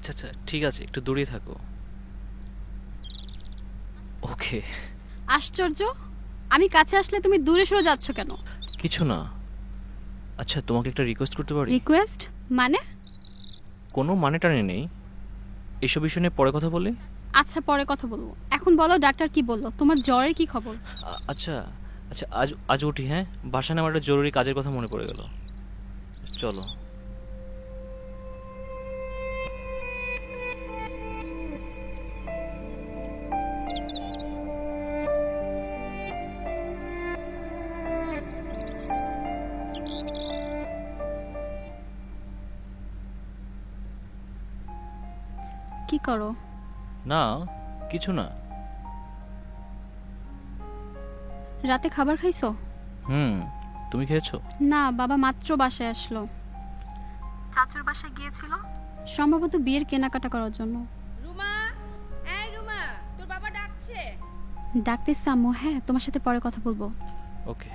আচ্ছা আচ্ছা, ঠিক আছে, একটু দূরে থাকো। ওকে। আশ্চর্য, আমি কাছে আসলে তুমি দূরে সরে যাচ্ছ কেন? কিছু না। আচ্ছা, তোমাকে একটা রিকোয়েস্ট করতে পারি? রিকোয়েস্ট মানে? কোনো মানে টানে নেই, এসব বিষয় নিয়ে পরে কথা বলি। আচ্ছা, পরে কথা বলবো। এখন বলো, ডাক্তার কি বললো? তোমার জ্বরের কি খবর? আচ্ছা আচ্ছা, আজ আজ উঠি, হ্যাঁ? বাসায় আমার একটা জরুরি কাজের কথা মনে পড়ে গেল। চলো। কি করো? না, কিছু না। রাতে খাবার খাইছো? হুম। তুমি খেয়েছো? না, বাবা মাত্র বাসায় আসলো। চাচুর বাসায় গিয়েছিল, সম্ভবত বিয়ের কেনাকাটা করার জন্য। রুমা, এই রুমা, তোর বাবা ডাকছে। ডাকতেছে আম্মু। হ্যাঁ, তোমার সাথে পরে কথা বলবো। ওকে।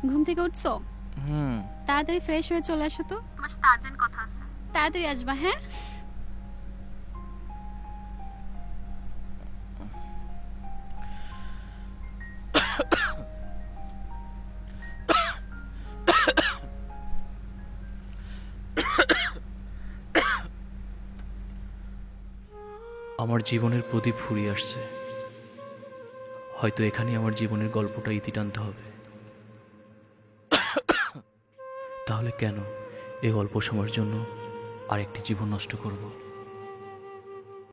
ঘুম থেকে উঠছো? হুম। তাড়াতাড়ি ফ্রেশ হয়ে চলে আসো তো, তোমার সাথে আর্জেন্ট কথা আছে। তাড়াতাড়ি আসবা, হ্যাঁ? আমার জীবনের প্রদীপ ফুরিয়ে আসছে। হয়তো এখানেই আমার জীবনের গল্পটা ইতি টানতে হবে। তাহলে কেন এই অল্প সময়ের জন্য আরেকটি জীবন নষ্ট করব?